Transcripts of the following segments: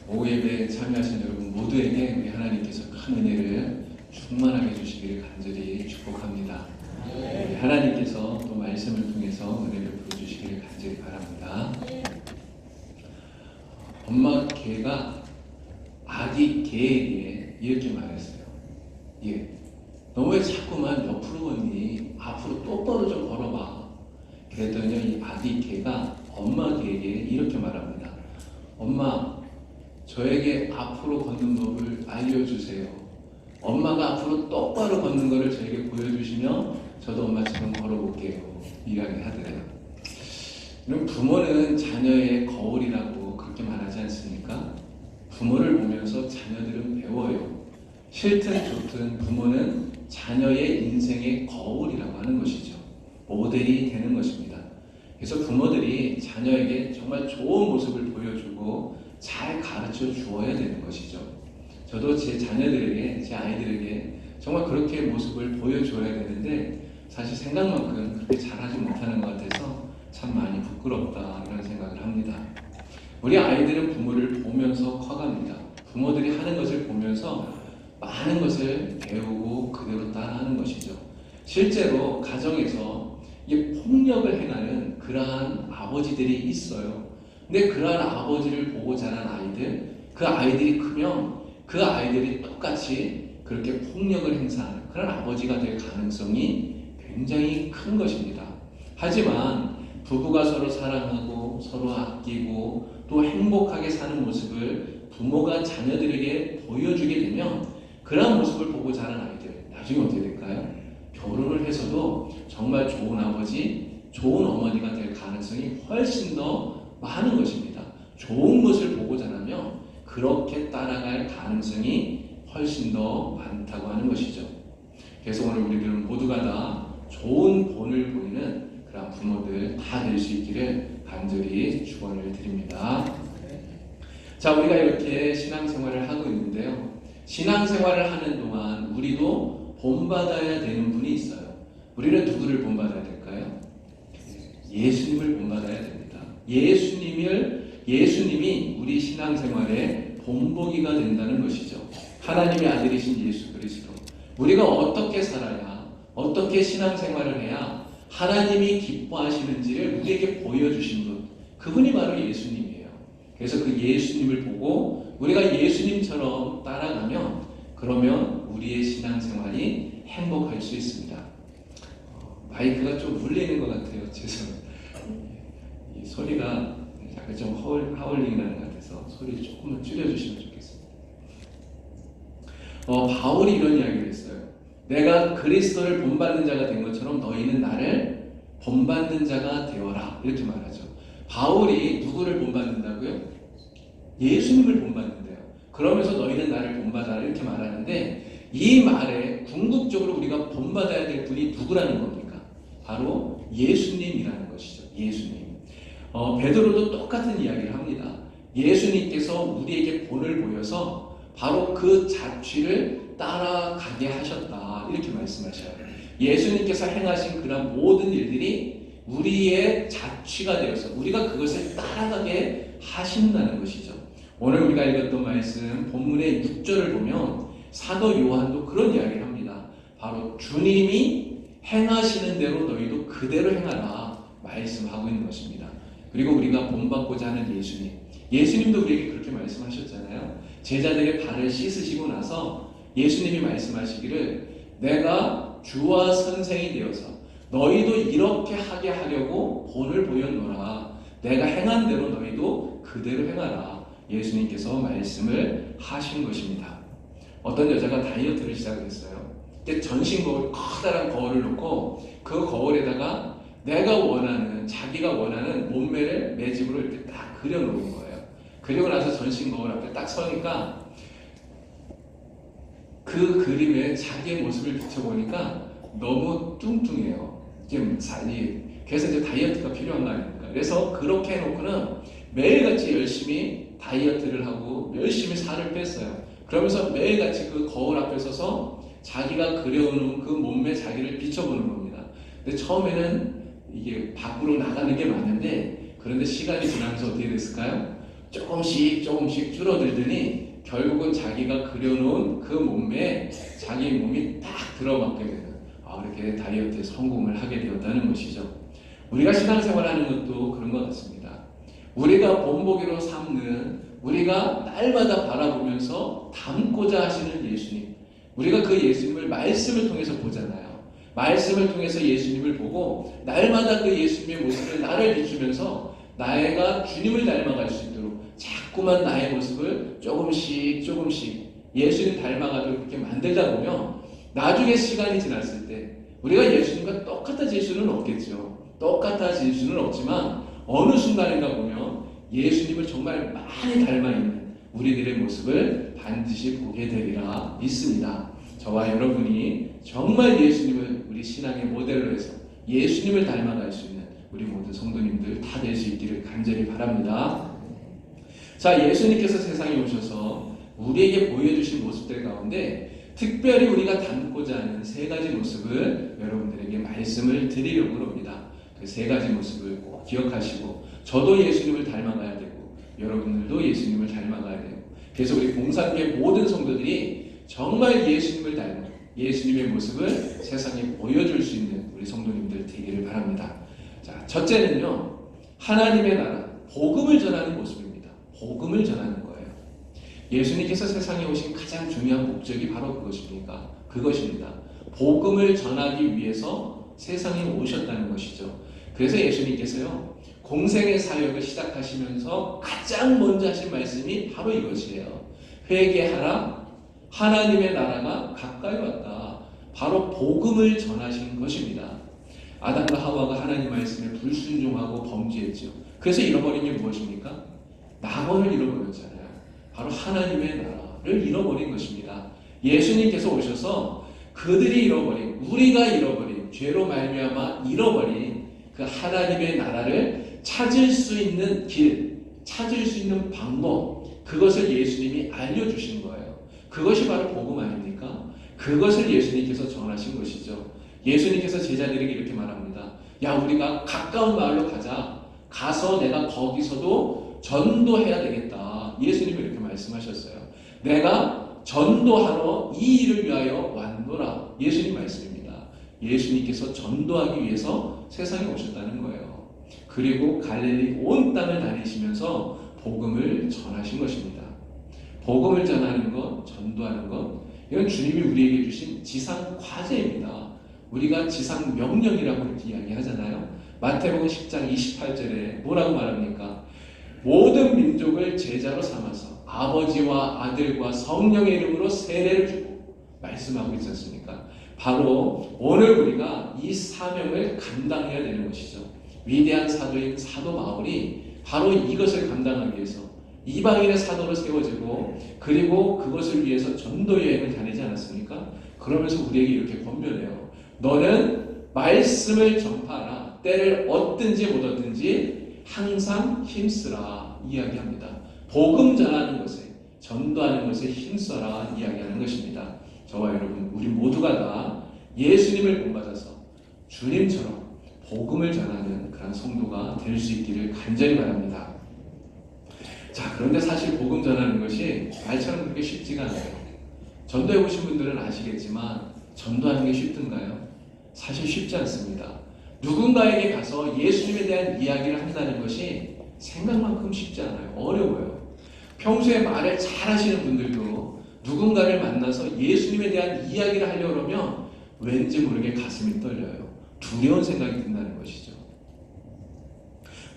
오후 예배에 참여하신 여러분 모두에게 우리 하나님께서 큰 은혜를 충만하게 주시기를 간절히 축복합니다. 우리 하나님께서 또 말씀을 통해서 은혜를 부어주시기를 간절히 바랍니다. 엄마 개가 아기 개에게 이렇게 말했어요. 너 왜 자꾸만 옆으로 걷니? 앞으로 똑바로 좀 걸어봐. 그랬더니 이 아기 개가 엄마 개에게 이렇게 말합니다. 엄마, 저에게 앞으로 걷는 법을 알려주세요. 엄마가 앞으로 똑바로 걷는 것을 저에게 보여주시면 저도 엄마처럼 걸어볼게요. 이야기하더래요. 그럼 부모는 자녀의 거울이라고 그렇게 말하지 않습니까? 부모를 보면서 자녀들은 배워요. 싫든 좋든 부모는 자녀의 인생의 거울이라고 하는 것이죠. 모델이 되는 것입니다. 그래서 부모들이 자녀에게 정말 좋은 모습을 보여주고 잘 가르쳐 주어야 되는 것이죠. 저도 제 자녀들에게, 제 아이들에게 정말 그렇게 모습을 보여줘야 되는데 사실 생각만큼 그렇게 잘하지 못하는 것 같아서 참 많이 부끄럽다 이런 생각을 합니다. 우리 아이들은 부모를 보면서 커갑니다. 부모들이 하는 것을 보면서 많은 것을 배우고 그대로 따라하는 것이죠. 실제로 가정에서 폭력을 행하는 그러한 아버지들이 있어요. 근데 그러한 아버지를 보고 자란 아이들, 그 아이들이 크면 그 아이들이 똑같이 그렇게 폭력을 행사하는 그런 아버지가 될 가능성이 굉장히 큰 것입니다. 하지만 부부가 서로 사랑하고 서로 아끼고 또 행복하게 사는 모습을 부모가 자녀들에게 보여주게 되면 그런 모습을 보고 자란 아이들 나중에 어떻게 될까요? 결혼을 해서도 정말 좋은 아버지, 좋은 어머니가 될 가능성이 훨씬 더 많은 것입니다. 좋은 것을 보고 자라면 그렇게 따라갈 가능성이 훨씬 더 많다고 하는 것이죠. 그래서 오늘 우리들은 모두가 다 좋은 본을 보이는 그런 부모들 다 될 수 있기를 간절히 축원을 드립니다. 자, 우리가 이렇게 신앙생활을 하고 있는데요. 신앙생활을 하는 동안 우리도 본받아야 되는 분이 있어요. 우리는 누구를 본받아야 될까요? 예수님을 본받아야 됩니다. 예수님이 우리 신앙생활의 본보기가 된다는 것이죠. 하나님의 아들이신 예수 그리스도. 우리가 어떻게 살아야, 어떻게 신앙생활을 해야 하나님이 기뻐하시는지를 우리에게 보여주신 분, 그분이 바로 예수님이에요. 그래서 그 예수님을 보고 우리가 예수님처럼 따라가면 그러면 우리의 신앙생활이 행복할 수 있습니다. 마이크가 좀 울리는 것 같아요. 죄송해요. 이 소리가 약간 좀 하울링 나는 것 같아서 소리를 조금만 줄여주시면 좋겠습니다. 바울이 이런 이야기를 했어요. 내가 그리스도를 본받는 자가 된 것처럼 너희는 나를 본받는 자가 되어라. 이렇게 말하죠. 바울이 누구를 본받는다고요? 예수님을 본받는데요. 그러면서 너희는 나를 본받아라 이렇게 말하는데 이 말에 궁극적으로 우리가 본받아야 될 분이 누구라는 겁니까? 바로 예수님이라는 것이죠. 예수님. 베드로도 똑같은 이야기를 합니다. 예수님께서 우리에게 본을 보여서 바로 그 자취를 따라가게 하셨다. 이렇게 말씀하셔요. 예수님께서 행하신 그런 모든 일들이 우리의 자취가 되어서 우리가 그것을 따라가게 하신다는 것이죠. 오늘 우리가 읽었던 말씀 본문의 6절을 보면 사도 요한도 그런 이야기를 합니다. 바로 주님이 행하시는 대로 너희도 그대로 행하라 말씀하고 있는 것입니다. 그리고 우리가 본받고자 하는 예수님도 우리에게 그렇게 말씀하셨잖아요. 제자들의 발을 씻으시고 나서 예수님이 말씀하시기를 내가 주와 선생이 되어서 너희도 이렇게 하게 하려고 본을 보였노라. 내가 행한 대로 너희도 그대로 행하라. 예수님께서 말씀을 하신 것입니다. 어떤 여자가 다이어트를 시작했어요. 그때 전신 거울, 커다란 거울을 놓고 그 거울에다가 자기가 원하는 몸매를 매집으로 이렇게 딱 그려놓은 거예요. 그리고 나서 전신 거울 앞에 딱 서니까 그 그림에 자기의 모습을 비춰보니까 너무 뚱뚱해요. 그래서 이제 다이어트가 필요한 거 아닙니까? 그래서 그렇게 해놓고는 매일같이 열심히 다이어트를 하고 열심히 살을 뺐어요. 그러면서 매일같이 그 거울 앞에 서서 자기가 그려놓은 그 몸매 자기를 비춰보는 겁니다. 근데 처음에는 이게 밖으로 나가는 게 맞는데 그런데 시간이 지나면서 어떻게 됐을까요? 조금씩 조금씩 줄어들더니 결국은 자기가 그려놓은 그 몸매에 자기 몸이 딱 들어맞게 되는 이렇게 다이어트에 성공을 하게 되었다는 것이죠. 우리가 신앙생활하는 것도 그런 것 같습니다. 우리가 본보기로 삼는 우리가 날마다 바라보면서 닮고자 하시는 예수님, 우리가 그 예수님을 말씀을 통해서 보잖아요. 말씀을 통해서 예수님을 보고 날마다 그 예수님의 모습을 나를 비추면서 나가 주님을 닮아갈 수 있도록 자꾸만 나의 모습을 조금씩 예수님 닮아가도록 그렇게 만들다 보면 나중에 시간이 지났을 때 우리가 예수님과 똑같아질 수는 없겠죠. 똑같아질 수는 없지만 어느 순간인가 보면 예수님을 정말 많이 닮아있는 우리들의 모습을 반드시 보게 되리라 믿습니다. 저와 여러분이 정말 예수님을 우리 신앙의 모델로 해서 예수님을 닮아갈 수 있는 우리 모든 성도님들 다 될 수 있기를 간절히 바랍니다. 자, 예수님께서 세상에 오셔서 우리에게 보여주신 모습들 가운데 특별히 우리가 닮고자 하는 세 가지 모습을 여러분들에게 말씀을 드리려고 합니다. 그 세 가지 모습을 꼭 기억하시고 저도 예수님을 닮아가야 되고 여러분들도 예수님을 닮아가야 돼요. 그래서 우리 봉산교회 모든 성도들이 정말 예수님을 닮은 예수님의 모습을 세상에 보여줄 수 있는 우리 성도님들 되기를 바랍니다. 자, 첫째는요, 하나님의 나라, 복음을 전하는 모습입니다. 복음을 전하는 거예요. 예수님께서 세상에 오신 가장 중요한 목적이 바로 그것입니다. 복음을 전하기 위해서 세상에 오셨다는 것이죠. 그래서 예수님께서요, 공생의 사역을 시작하시면서 가장 먼저 하신 말씀이 바로 이것이에요. 회개하라, 하나님의 나라가 가까이 왔다. 바로 복음을 전하신 것입니다. 아담과 하와가 하나님 말씀에 불순종하고 범죄했죠. 그래서 잃어버린 게 무엇입니까? 낙원을 잃어버렸잖아요. 바로 하나님의 나라를 잃어버린 것입니다. 예수님께서 오셔서 그들이 잃어버린, 우리가 잃어버린, 죄로 말미암아 잃어버린 그 하나님의 나라를 찾을 수 있는 길, 찾을 수 있는 방법, 그것을 예수님이 알려주신 거예요. 그것이 바로 복음 아닙니까? 그것을 예수님께서 전하신 것이죠. 예수님께서 제자들에게 이렇게 말합니다. 야, 우리가 가까운 마을로 가자. 가서 내가 거기서도 전도해야 되겠다. 예수님이 이렇게 말씀하셨어요. 내가 전도하러 이 일을 위하여 왔노라. 예수님 말씀입니다. 예수님께서 전도하기 위해서 세상에 오셨다는 거예요. 그리고 갈릴리 온 땅을 다니시면서 복음을 전하신 것입니다. 복음을 전하는 것, 전도하는 것, 이건 주님이 우리에게 주신 지상 과제입니다. 우리가 지상 명령이라고 이렇게 이야기하잖아요. 마태복음 10장 28절에 뭐라고 말합니까? 모든 민족을 제자로 삼아서 아버지와 아들과 성령의 이름으로 세례를 주고 말씀하고 있지 않습니까? 바로 오늘 우리가 이 사명을 감당해야 되는 것이죠. 위대한 사도인 사도 바울이 바로 이것을 감당하기 위해서 이방인의 사도로 세워지고 그리고 그것을 위해서 전도 여행을 다니지 않았습니까? 그러면서 우리에게 이렇게 권면해요. 너는 말씀을 전파하라. 때를 얻든지 못 얻든지 항상 힘쓰라 이야기합니다. 복음 전하는 것에, 전도하는 것에 힘써라 이야기하는 것입니다. 저와 여러분, 우리 모두가 다 예수님을 본받아서 주님처럼 복음을 전하는 그런 성도가 될 수 있기를 간절히 바랍니다. 자, 그런데 사실 복음 전하는 것이 말처럼 그렇게 쉽지가 않아요. 전도해 보신 분들은 아시겠지만 전도하는 게 쉽던가요? 사실 쉽지 않습니다. 누군가에게 가서 예수님에 대한 이야기를 한다는 것이 생각만큼 쉽지 않아요. 어려워요. 평소에 말을 잘 하시는 분들도 누군가를 만나서 예수님에 대한 이야기를 하려고 하면 왠지 모르게 가슴이 떨려요. 두려운 생각이 든다는 것이죠.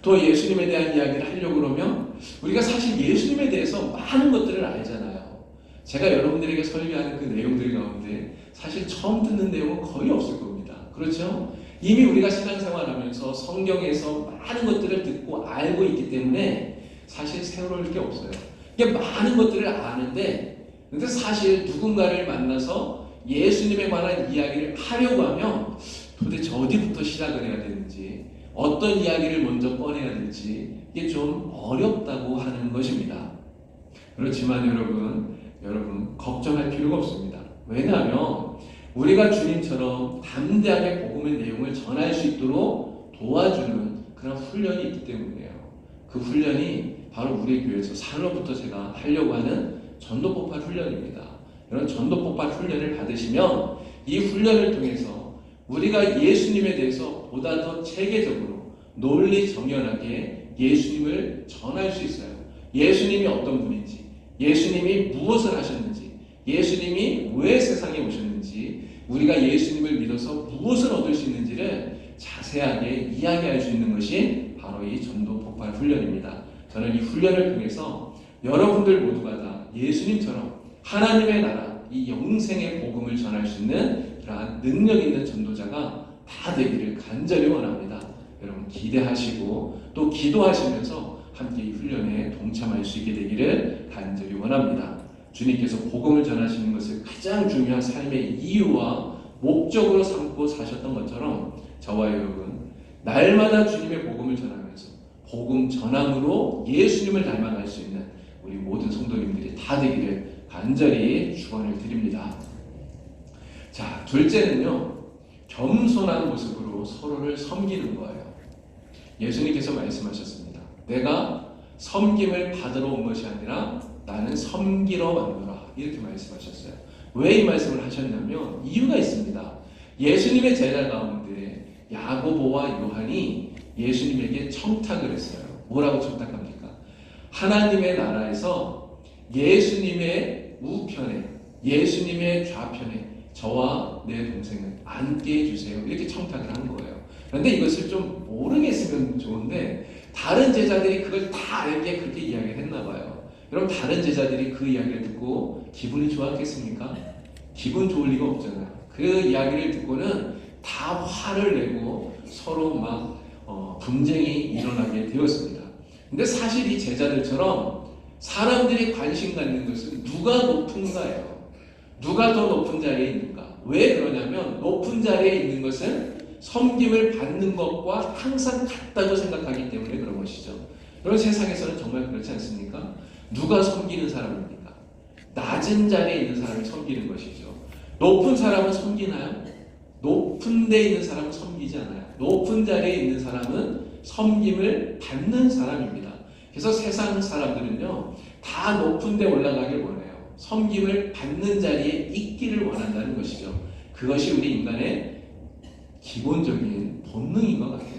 또 예수님에 대한 이야기를 하려고 그러면 우리가 사실 예수님에 대해서 많은 것들을 알잖아요. 제가 여러분들에게 설교하는 그 내용들 가운데 사실 처음 듣는 내용은 거의 없을 겁니다. 그렇죠? 이미 우리가 신앙생활하면서 성경에서 많은 것들을 듣고 알고 있기 때문에 사실 새로울 게 없어요. 이게 많은 것들을 아는데 근데 사실 누군가를 만나서 예수님에 관한 이야기를 하려고 하면 도대체 어디부터 시작을 해야 되는지 어떤 이야기를 먼저 꺼내야 될지 이게 좀 어렵다고 하는 것입니다. 그렇지만 여러분 걱정할 필요가 없습니다. 왜냐하면 우리가 주님처럼 담대하게 복음의 내용을 전할 수 있도록 도와주는 그런 훈련이 있기 때문이에요. 그 훈련이 바로 우리 교회에서 산로부터 제가 하려고 하는 전도 폭발 훈련입니다. 이런 전도 폭발 훈련을 받으시면 이 훈련을 통해서 우리가 예수님에 대해서 보다 더 체계적으로 논리 정연하게 예수님을 전할 수 있어요. 예수님이 어떤 분인지, 예수님이 무엇을 하셨는지, 예수님이 왜 세상에 오셨는지, 우리가 예수님을 믿어서 무엇을 얻을 수 있는지를 자세하게 이야기할 수 있는 것이 바로 이 전도 폭발 훈련입니다. 저는 이 훈련을 통해서 여러분들 모두가 다 예수님처럼 하나님의 나라, 이 영생의 복음을 전할 수 있는 그러한 능력 있는 전도자가 다 되기를 간절히 원합니다. 여러분 기대하시고 또 기도하시면서 함께 이 훈련에 동참할 수 있게 되기를 간절히 원합니다. 주님께서 복음을 전하시는 것을 가장 중요한 삶의 이유와 목적으로 삼고 사셨던 것처럼 저와 여러분 날마다 주님의 복음을 전하면서 복음 전함으로 예수님을 닮아갈 수 있는 우리 모든 성도님들이 다 되기를 간절히 축원을 드립니다. 자, 둘째는요, 겸손한 모습으로 서로를 섬기는 거예요. 예수님께서 말씀하셨습니다. 내가 섬김을 받으러 온 것이 아니라 나는 섬기러 왔노라, 이렇게 말씀하셨어요. 왜 이 말씀을 하셨냐면 이유가 있습니다. 예수님의 제자 가운데 야고보와 요한이 예수님에게 청탁을 했어요. 뭐라고 청탁합니까? 하나님의 나라에서 예수님의 우편에, 예수님의 좌편에 저와 내 동생을 앉게 해주세요, 이렇게 청탁을 한 거예요. 그런데 이것을 좀 모르겠으면 좋은데 다른 제자들이 그걸 다 알게 그렇게 이야기를 했나 봐요. 여러분 다른 제자들이 그 이야기를 듣고 기분이 좋았겠습니까? 기분 좋을 리가 없잖아요. 그 이야기를 듣고는 다 화를 내고 서로 막 분쟁이 일어나게 되었습니다. 근데 사실 이 제자들처럼 사람들이 관심 갖는 것은 누가 높은가예요. 누가 더 높은 자리에 있는가. 왜 그러냐면 높은 자리에 있는 것은 섬김을 받는 것과 항상 같다고 생각하기 때문에 그런 것이죠. 여러분 세상에서는 정말 그렇지 않습니까? 누가 섬기는 사람입니까? 낮은 자리에 있는 사람이 섬기는 것이죠. 높은 사람은 섬기나요? 높은 데 있는 사람은 섬기지 않아요. 높은 자리에 있는 사람은 섬김을 받는 사람입니다. 그래서 세상 사람들은요, 다 높은 데 올라가길 원해요. 섬김을 받는 자리에 있기를 원한다는 것이죠. 그것이 우리 인간의 기본적인 본능인 것 같아요.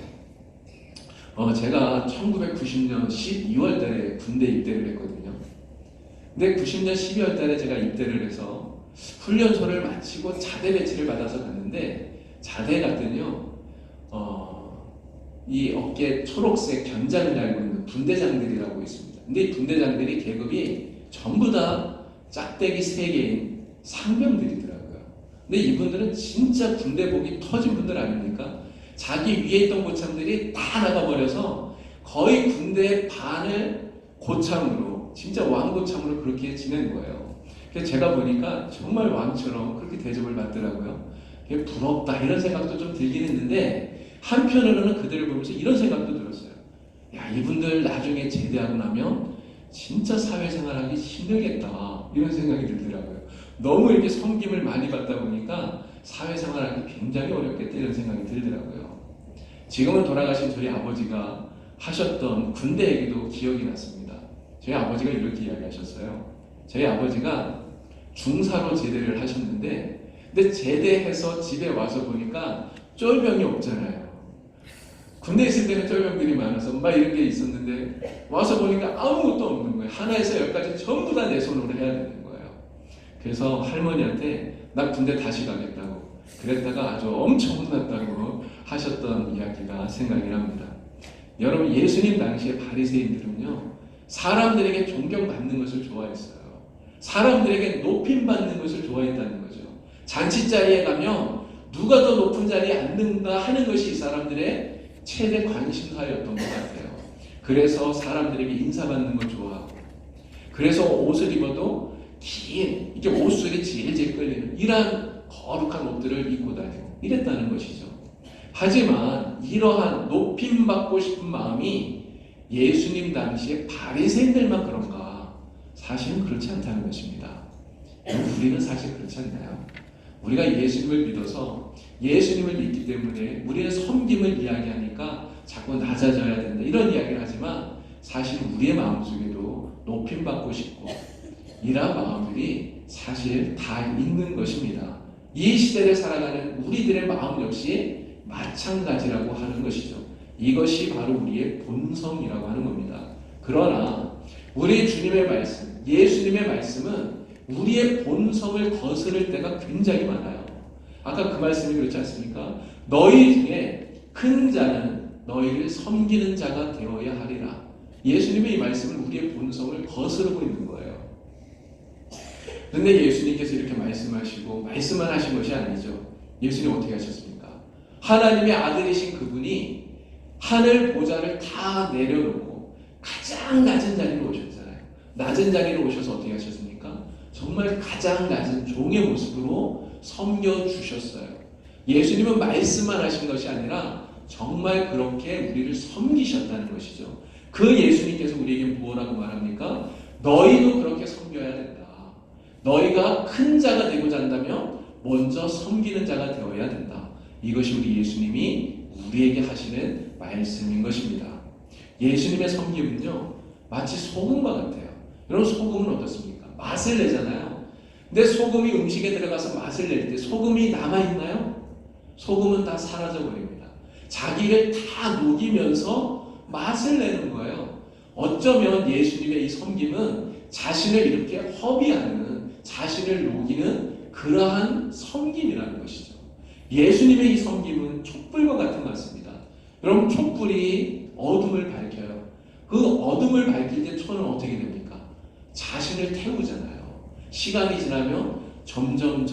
제가 1990년 12월 달에 군대 입대를 했거든요. 근데 90년 12월 달에 제가 입대를 해서 훈련소를 마치고 자대 배치를 받아서 갔는데, 자대 갔더니요, 이 어깨에 초록색 견장을 달고 있는 분대장들이라고 있습니다. 근데 이 분대장들이 계급이 전부 다 짝대기 3개인 상병들이더라고요. 근데 이분들은 진짜 군대복이 터진 분들 아닙니까? 자기 위에 있던 고참들이 다 나가버려서 거의 군대의 반을 고참으로, 진짜 왕고참으로 그렇게 지낸 거예요. 그래서 제가 보니까 정말 왕처럼 그렇게 대접을 받더라고요. 부럽다 이런 생각도 좀 들긴 했는데, 한편으로는 그들을 보면서 이런 생각도 들었어요. 야, 이분들 나중에 제대하고 나면 진짜 사회생활하기 힘들겠다, 이런 생각이 들더라고요. 너무 이렇게 섬김을 많이 받다 보니까 사회생활하기 굉장히 어렵겠다, 이런 생각이 들더라고요. 지금은 돌아가신 저희 아버지가 하셨던 군대 얘기도 기억이 났습니다. 저희 아버지가 이렇게 이야기하셨어요. 저희 아버지가 중사로 제대를 하셨는데, 근데 제대해서 집에 와서 보니까 쫄병이 없잖아요. 군대에 있을 때는 쫄병들이 많아서 막 이런 게 있었는데 와서 보니까 아무것도 없는 거예요. 하나에서 열까지 전부 다 내 손으로 해야 되는 거예요. 그래서 할머니한테 나 군대 다시 가겠다고 그랬다가 아주 엄청 혼났다고 하셨던 이야기가 생각이 납니다. 여러분 예수님 당시에 바리새인들은요, 사람들에게 존경받는 것을 좋아했어요. 사람들에게 높임받는 것을 좋아했다는 거죠. 잔치자리에 가면 누가 더 높은 자리에 앉는가 하는 것이 이 사람들의 최대 관심사였던 것 같아요. 그래서 사람들에게 인사받는 걸 좋아하고, 그래서 옷을 입어도 긴 이렇게 옷술이 질질 끌리는 이러한 거룩한 옷들을 입고 다니고 이랬다는 것이죠. 하지만 이러한 높임받고 싶은 마음이 예수님 당시에 바리새인들만 그런가? 사실은 그렇지 않다는 것입니다. 우리는 사실 그렇지 않나요? 우리가 예수님을 믿어서 예수님을 믿기 때문에 우리는 섬김을 이야기하니까 자꾸 낮아져야 된다, 이런 이야기를 하지만 사실 우리의 마음속에도 높임받고 싶고 이러한 마음들이 사실 다 있는 것입니다. 이 시대를 살아가는 우리들의 마음 역시 마찬가지라고 하는 것이죠. 이것이 바로 우리의 본성이라고 하는 겁니다. 그러나 우리 주님의 말씀, 예수님의 말씀은 우리의 본성을 거스를 때가 굉장히 많아요. 아까 그 말씀이 그렇지 않습니까? 너희 중에 큰 자는 너희를 섬기는 자가 되어야 하리라. 예수님의 이 말씀은 우리의 본성을 거스르고 있는 거예요. 그런데 예수님께서 이렇게 말씀하시고 말씀만 하신 것이 아니죠. 예수님 어떻게 하셨습니까? 하나님의 아들이신 그분이 하늘 보좌를 다 내려놓고 가장 낮은 자리로 오셨잖아요. 낮은 자리로 오셔서 어떻게 하셨습니까? 정말 가장 낮은 종의 모습으로 섬겨주셨어요. 예수님은 말씀만 하신 것이 아니라 정말 그렇게 우리를 섬기셨다는 것이죠. 그 예수님께서 우리에게 뭐라고 말합니까? 너희도 그렇게 섬겨야 된다. 너희가 큰 자가 되고자 한다면 먼저 섬기는 자가 되어야 된다. 이것이 우리 예수님이 우리에게 하시는 말씀인 것입니다. 예수님의 섬김은요, 마치 소금과 같아요. 여러분, 소금은 어떻습니까? 맛을 내잖아요. 근데 소금이 음식에 들어가서 맛을 낼 때 소금이 남아있나요? 소금은 다 사라져버립니다. 자기를 다 녹이면서 맛을 내는 거예요. 어쩌면 예수님의 이 섬김은 자신을 이렇게 허비하는, 자신을 녹이는 그러한 섬김이라는 것이죠. 예수님의 이 섬김은 촛불과 같은 것 같습니다. 여러분, 촛불이 어둠을 밝혀요. 그 어둠을 밝힐 때 초는 어떻게 됩니까? 자신을 태우잖아요. 시간이 지나면 점점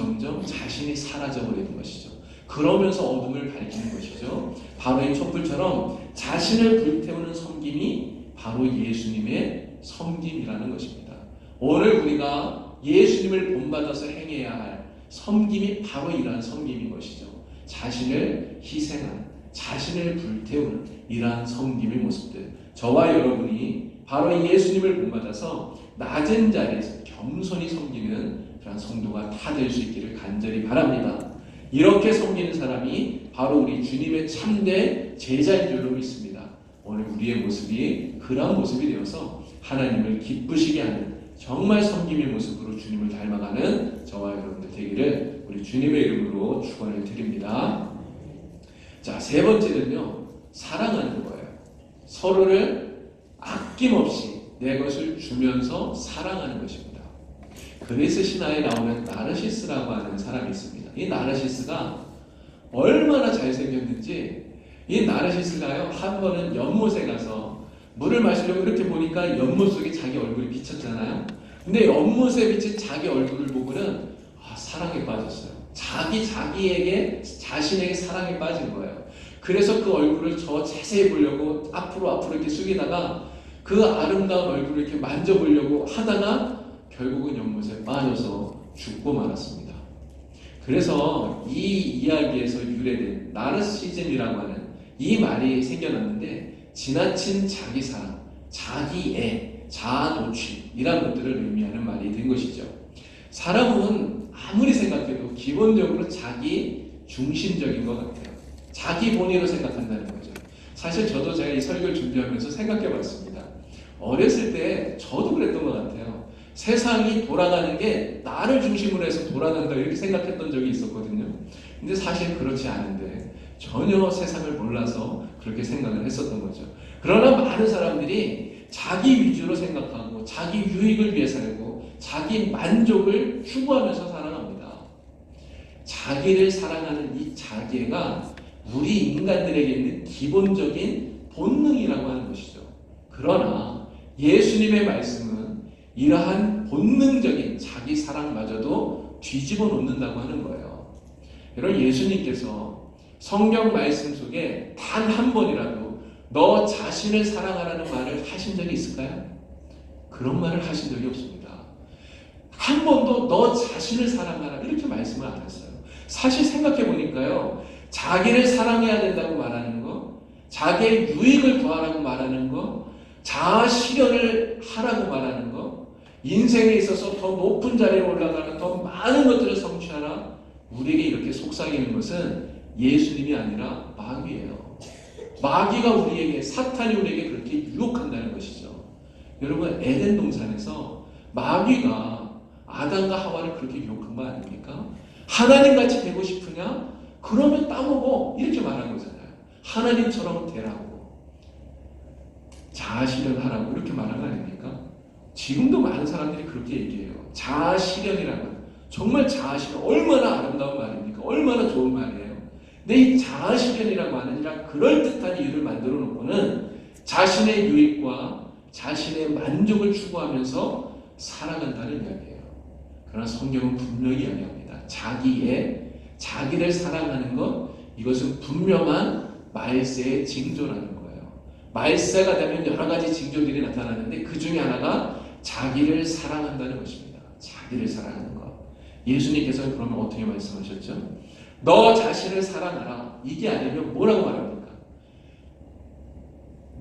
자신이 사라져버리는 것이죠. 그러면서 어둠을 밝히는 것이죠. 바로 이 촛불처럼 자신을 불태우는 섬김이 바로 예수님의 섬김이라는 것입니다. 오늘 우리가 예수님을 본받아서 행해야 할 섬김이 바로 이러한 섬김인 것이죠. 자신을 희생하는, 자신을 불태우는 이러한 섬김의 모습들. 저와 여러분이 바로 예수님을 본받아서 낮은 자리에서 겸손히 섬기는 그런 성도가 다 될 수 있기를 간절히 바랍니다. 이렇게 섬기는 사람이 바로 우리 주님의 참된 제자인 줄로 믿습니다. 오늘 우리의 모습이 그런 모습이 되어서 하나님을 기쁘시게 하는 정말 섬김의 모습으로 주님을 닮아가는 저와 여러분들 되기를 우리 주님의 이름으로 축원을 드립니다. 자, 세 번째는요, 사랑하는 거예요. 서로를 아낌없이 내 것을 주면서 사랑하는 것입니다. 그리스 신화에 나오는 나르시스라고 하는 사람이 있습니다. 이 나르시스가 얼마나 잘생겼는지, 이 나르시스가요, 한 번은 연못에 가서 물을 마시려고 이렇게 보니까 연못 속에 자기 얼굴이 비쳤잖아요. 근데 연못에 비친 자기 얼굴을 보고는 사랑에 빠졌어요. 자신에게 사랑에 빠진 거예요. 그래서 그 얼굴을 저 자세히 보려고 앞으로 이렇게 숙이다가 그 아름다운 얼굴을 이렇게 만져보려고 하다가 결국은 연못에 빠져서 죽고 말았습니다. 그래서 이 이야기에서 유래된 나르시즘이라고 하는 이 말이 생겨났는데, 지나친 자기사랑, 자기애, 자아도취 이런 것들을 의미하는 말이 된 것이죠. 사람은 아무리 생각해도 기본적으로 자기 중심적인 것 같아요. 자기 본위로 생각한다는 거죠. 사실 저도 제가 이 설교를 준비하면서 생각해 봤습니다. 어렸을 때 저도 그랬던 것 같아요. 세상이 돌아가는 게 나를 중심으로 해서 돌아간다 이렇게 생각했던 적이 있었거든요. 근데 사실 그렇지 않은데 전혀 세상을 몰라서 그렇게 생각을 했었던 거죠. 그러나 많은 사람들이 자기 위주로 생각하고 자기 유익을 위해 살고 자기 만족을 추구하면서 살아갑니다. 자기를 사랑하는 이 자기애가 우리 인간들에게 있는 기본적인 본능이라고 하는 것이죠. 그러나 예수님의 말씀은 이러한 본능적인 자기 사랑마저도 뒤집어 놓는다고 하는 거예요. 여러분, 예수님께서 성경 말씀 속에 단 한 번이라도 너 자신을 사랑하라는 말을 하신 적이 있을까요? 그런 말을 하신 적이 없습니다. 한 번도 너 자신을 사랑하라 이렇게 말씀을 안 했어요. 사실 생각해 보니까요, 자기를 사랑해야 된다고 말하는 거, 자기의 유익을 구하라고 말하는 거, 자아 실현을 하라고 말하는 거, 인생에 있어서 더 높은 자리에 올라가는 더 많은 것들을 성취하라, 우리에게 이렇게 속삭이는 것은 예수님이 아니라 마귀예요. 마귀가 우리에게, 사탄이 우리에게 그렇게 유혹한다는 것이죠. 여러분, 에덴 동산에서 마귀가 아담과 하와를 그렇게 유혹한 거 아닙니까? 하나님같이 되고 싶으냐? 그러면 따먹어. 이렇게 말한 거잖아요. 하나님처럼 되라고. 자아실현하라고 이렇게 말한 거 아닙니까? 지금도 많은 사람들이 그렇게 얘기해요. 자아실현이라고. 정말 자아실현. 얼마나 아름다운 말입니까? 얼마나 좋은 말이에요. 근데 이 자아실현이라고 하느니라 그럴듯한 이유를 만들어 놓고는 자신의 유익과 자신의 만족을 추구하면서 살아간다는 이야기예요. 그러나 성경은 분명히 이야기합니다. 자기를 사랑하는 것, 이것은 분명한 말세의 징조라는 거예요. 말세가 되면 여러 가지 징조들이 나타나는데 그 중에 하나가 자기를 사랑한다는 것입니다. 자기를 사랑하는 것. 예수님께서는 그러면 어떻게 말씀하셨죠? 너 자신을 사랑하라. 이게 아니면 뭐라고 말합니까?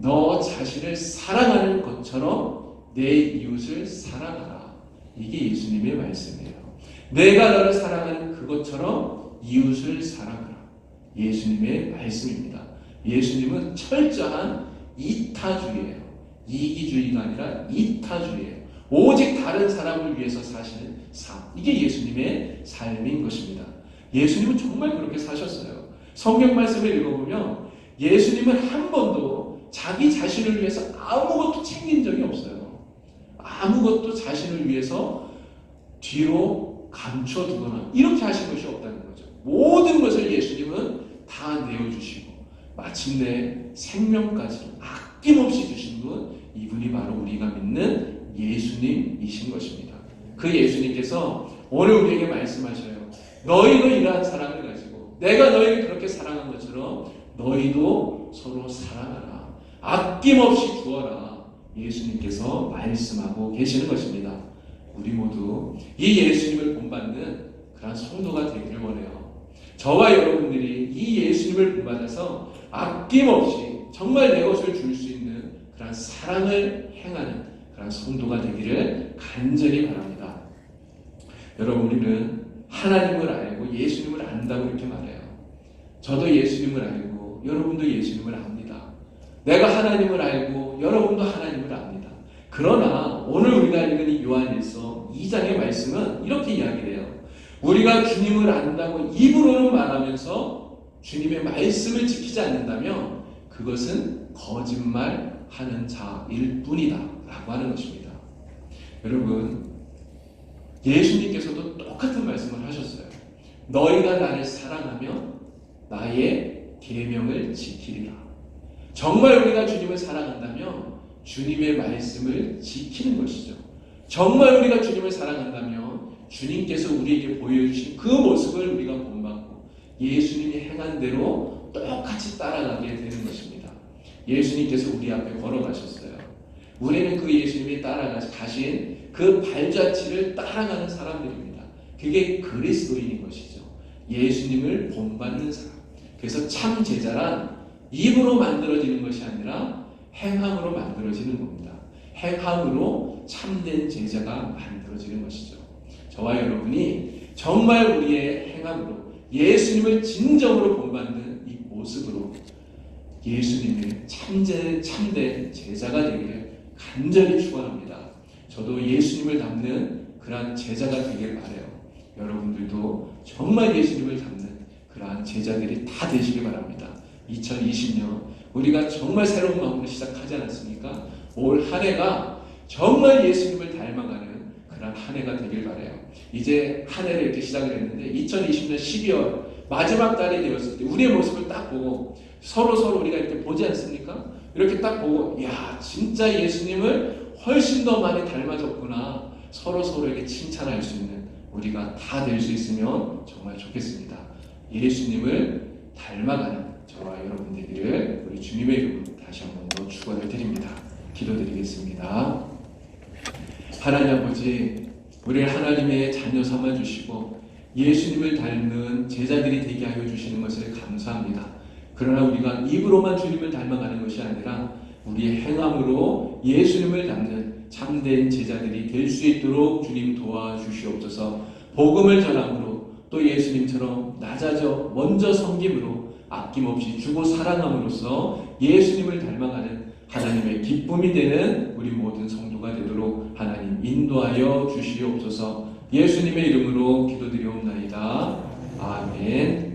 너 자신을 사랑하는 것처럼 내 이웃을 사랑하라. 이게 예수님의 말씀이에요. 내가 너를 사랑하는 그것처럼 이웃을 사랑하라. 예수님의 말씀입니다. 예수님은 철저한 이타주의예요. 이기주의가 아니라 이타주의예요. 오직 다른 사람을 위해서 사시는 삶. 이게 예수님의 삶인 것입니다. 예수님은 정말 그렇게 사셨어요. 성경 말씀을 읽어보면 예수님은 한 번도 자기 자신을 위해서 아무것도 챙긴 적이 없어요. 아무것도 자신을 위해서 뒤로 감춰두거나 이렇게 하신 것이 없다는 거죠. 모든 것을 예수님은 다 내어주시고 마침내 생명까지 아낌없이 주신 분, 이분이 바로 우리가 믿는 예수님이신 것입니다. 그 예수님께서 오늘 우리에게 말씀하셔요. 너희도 이러한 사랑을 가지고 내가 너희를 그렇게 사랑한 것처럼 너희도 서로 사랑하라. 아낌없이 주어라. 예수님께서 말씀하고 계시는 것입니다. 우리 모두 이 예수님을 본받는 그런 성도가 되기를 원해요. 저와 여러분들이 이 예수님을 본받아서 아낌없이 정말 내 것을 줄 수 있는 그런 사랑을 행하는 그런 성도가 되기를 간절히 바랍니다. 여러분, 우리는 하나님을 알고 예수님을 안다고 이렇게 말해요. 저도 예수님을 알고 여러분도 예수님을 압니다. 내가 하나님을 알고 여러분도 하나님을 압니다. 그러나 오늘 우리가 읽은 이 요한일서 2장의 말씀은 이렇게 이야기해요. 우리가 주님을 안다고 입으로는 말하면서 주님의 말씀을 지키지 않는다면 그것은 거짓말하는 자일 뿐이다 라고 하는 것입니다. 여러분, 예수님께서도 똑같은 말씀을 하셨어요. 너희가 나를 사랑하면 나의 계명을 지키리라. 정말 우리가 주님을 사랑한다면 주님의 말씀을 지키는 것이죠. 정말 우리가 주님을 사랑한다면 주님께서 우리에게 보여주신 그 모습을 우리가 본받고 예수님이 행한 대로 똑같이 따라가게 되는 것입니다. 예수님께서 우리 앞에 걸어가셨어요. 우리는 그 예수님이 따라가신 그 발자취를 따라가는 사람들입니다. 그게 그리스도인인 것이죠. 예수님을 본받는 사람. 그래서 참 제자란 입으로 만들어지는 것이 아니라 행함으로 만들어지는 겁니다. 행함으로 참된 제자가 만들어지는 것이죠. 저와 여러분이 정말 우리의 행함으로 예수님을 진정으로 본받는 이 모습으로 예수님의 참된 제자가 되기를 간절히 축원합니다. 저도 예수님을 닮는 그러한 제자가 되길 바라요. 여러분들도 정말 예수님을 닮는 그러한 제자들이 다 되시길 바랍니다. 2020년 우리가 정말 새로운 마음으로 시작하지 않았습니까? 올 한 해가 정말 예수님을 닮아가는 그런 한 해가 되길 바라요. 이제 한 해를 이렇게 시작을 했는데 2020년 12월 마지막 달이 되었을 때 우리의 모습을 딱 보고 서로 우리가 이렇게 보지 않습니까? 이렇게 딱 보고 야, 진짜 예수님을 훨씬 더 많이 닮아졌구나. 서로에게 칭찬할 수 있는 우리가 다 될 수 있으면 정말 좋겠습니다. 예수님을 닮아가는 저와 여러분 되기를 우리 주님의 이름으로 다시 한 번 더 축원을 드립니다. 기도드리겠습니다. 하나님 아버지, 우리를 하나님의 자녀 삼아 주시고 예수님을 닮는 제자들이 되게 하여 주시는 것을 감사합니다. 그러나 우리가 입으로만 주님을 닮아가는 것이 아니라 우리의 행함으로 예수님을 닮는 참된 제자들이 될 수 있도록 주님 도와주시옵소서. 복음을 전함으로 또 예수님처럼 낮아져 먼저 섬김으로 아낌없이 주고 사랑함으로써 예수님을 닮아가는 하나님의 기쁨이 되는 우리 모든 성도가 되도록 하나님 인도하여 주시옵소서. 예수님의 이름으로 기도드리옵나이다. 아멘.